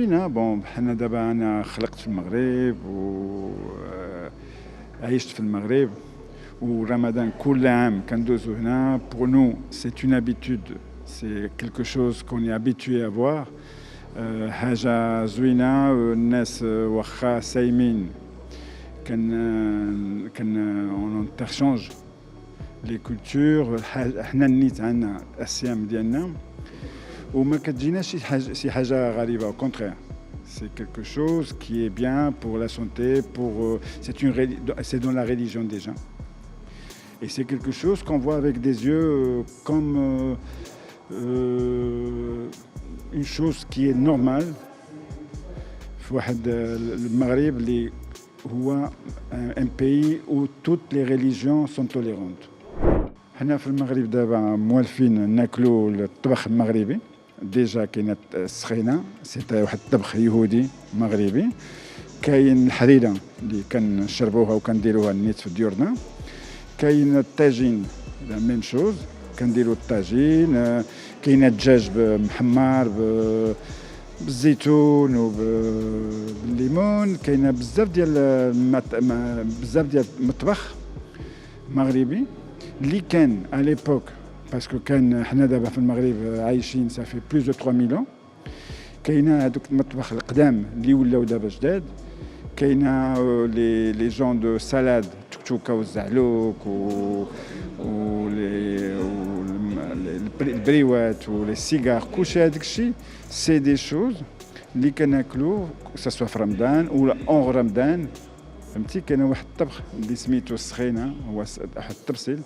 زوينه. بون حنا دابا انا خلقت في المغرب وعيشت في المغرب، ورمضان كل عام كندوزو هنا. Pour nous c'est une habitude, c'est quelque chose qu'on est habitué à voir. حاجه زوينه. الناس واخا صايمين كان on interchange les cultures. حنا النيت عندنا الصيام ديالنا وما كتجيناش شي حاجه غريبه. au contraire, c'est quelque chose qui est bien pour la santé, c'est dans la religion des gens. Et c'est quelque chose qu'on voit avec des yeux comme une chose qui est normale. في واحد المغرب اللي هو un pays où toutes les religions sont tolérantes. حنا في المغرب دابا موالفين ناكلوا الطبخ المغربي. ديجا كاينه السخينه، سي واحد الطبخ يهودي مغربي. كاين الحريره اللي كنشربوها وكنديروها النيت في ديورنا. كاين الطاجين لا ميم شوز، كنديروا الطاجين. كاين الدجاج محمر بالزيتون وبالليمون. كاينه بزاف ديال المطبخ مغربي اللي كان à l'époque، باسكو كان حنا دابا في المغرب عايشين صافي بلوز دو 3000 ans. كاينه هذوك المطبخ القدام اللي ولاو دابا جداد. كاينه لي جون دو سالاد، التكتوكه والزعلوك البريوات ولي سيجار. كلشي هذاك الشيء سي دي شوز اللي كناكلو سواء في رمضان ولا اون رمضان. فهمتي؟ كاين واحد الطبخ اللي سميتو السخينه، هو واحد التبسيل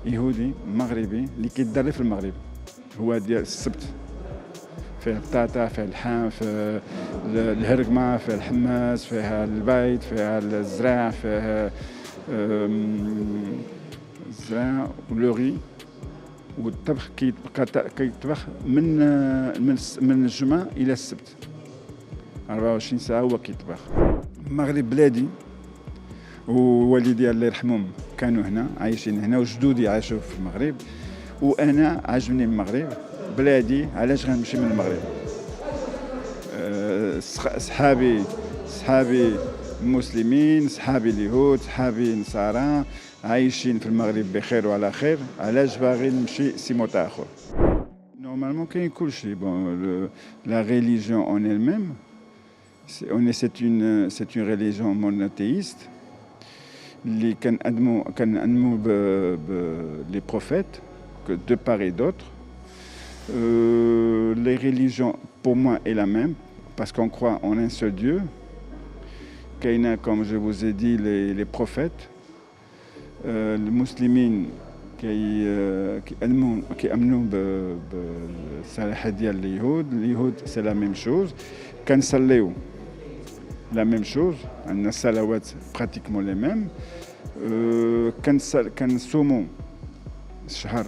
يهودي مغربي اللي كيدار في المغرب، هو ديال السبت. فيه البطاطا، فيه اللحم، فيه الهرقمه، فيه الحماس، فيها البيض، فيها الزراع، فيه الزراع ولوري. والطبخ كيطبخ من الجمعه الى السبت 24 ساعه هو كيطبخ. المغرب بلادي، ووالدي الله يرحمهم كانوا هنا عايشين هنا، وجدودي عاشوا في المغرب، وانا عجبني المغرب بلادي. علاش غنمشي من المغرب؟ صحابي مسلمين، صحابي اليهود، صحابي نصارى عايشين في المغرب بخير وعلى خير. علاش باغي نمشي سي موتا اخر؟ نورمالمون كاين كلشي. بون لا ريليجيون اون elle même, c'est une religion monothéiste اللي كنأمنوا les prophètes de part et d'autre. Les religions pour moi est la même parce qu'on croit en un seul Dieu. كاينه comme je vous ai dit les prophètes. المسلمين كيأمنوا بالصلاح ديال اليهود سي لا ميم شوز. كنصليو لا ميم شوز، عندنا الصلوات براتيكمون لي ميم. كنصوموا الشهر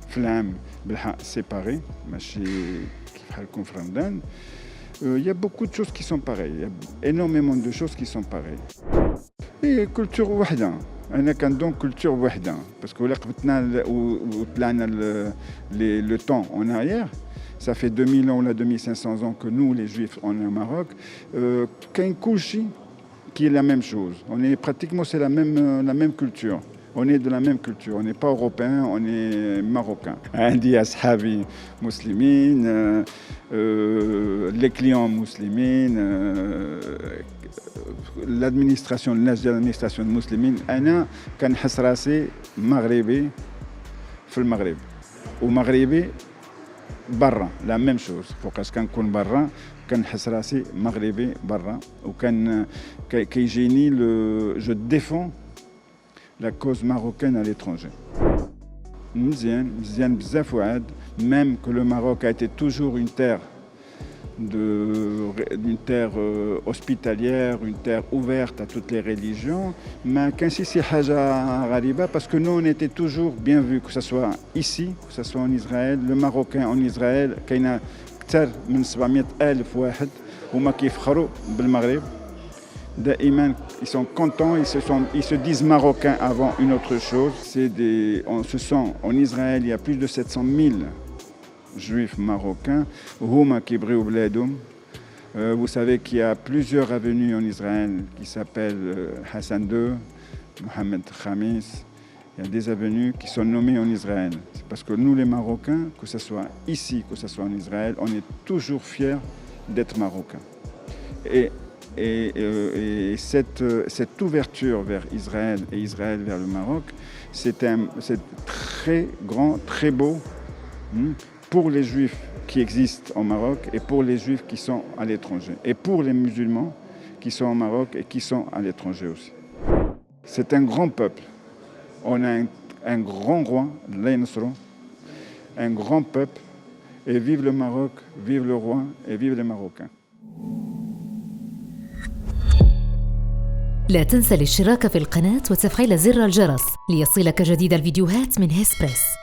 في العام بالحق سيباري، ماشي كيف حالكم في رمضان. Il y a beaucoup de choses qui sont pareilles. Il y a énormément de choses qui sont pareilles. Et culture وحده. أنا كندون كولتور وحده، باسكو إلا قبطنا وطلعنا le temps en arrière, ça fait 2000 ans ou 2500 ans que nous, les Juifs, on est au Maroc. كاين كلشي qui est la même chose. On est pratiquement, c'est la même culture. On est de la même culture. On n'est pas européen, on est marocain. عندي أصحابي مسلمين، les clients مسلمين، l'administration، الناس ديال l'administration المسلمين. أنا كنحس راسي مغربي في المغرب ومغربي برا، لا ميم شوز. فوقاش كنكون برا كنحس راسي مغربي برا، وكان كيجيني جو ديفون لا كوز marocaine à l'étranger. مزيان بزاف وعاد. Même que le Maroc a été toujours une terre hospitalière, une terre ouverte à toutes les religions. Mais quand c'est حاجة غريبة, parce que nous on était toujours bien vus, que ce soit ici, que ce soit en Israël. Le Marocain en Israël كاين أكثر من 700,000 واحد هما كيفخروا بالمغرب. دائما ils sont contents, ils se disent marocains avant une autre chose. On se sent en Israël, il y a plus de 700,000 juifs marocains. هما كيبغيو بلادهم Vous savez qu'il y a plusieurs avenues en Israël qui s'appellent Hassan II, Mohamed Khamis. Il y a des avenues qui sont nommées en Israël. C'est parce que nous, les Marocains, que ce soit ici, que ce soit en Israël, on est toujours fiers d'être Marocains. Et cette ouverture vers Israël et Israël vers le Maroc, c'est très grand, très beau pour les Juifs qui existent au Maroc et pour les Juifs qui sont à l'étranger. Et pour les musulmans qui sont au Maroc et qui sont à l'étranger aussi. C'est un grand peuple. On a un grand roi, un grand peuple. Et vive le Maroc, vive le roi et vive les Marocains. لا تنسى الاشتراك في القناة وتفعيل زر الجرس ليصلك جديد الفيديوهات من هسبريس.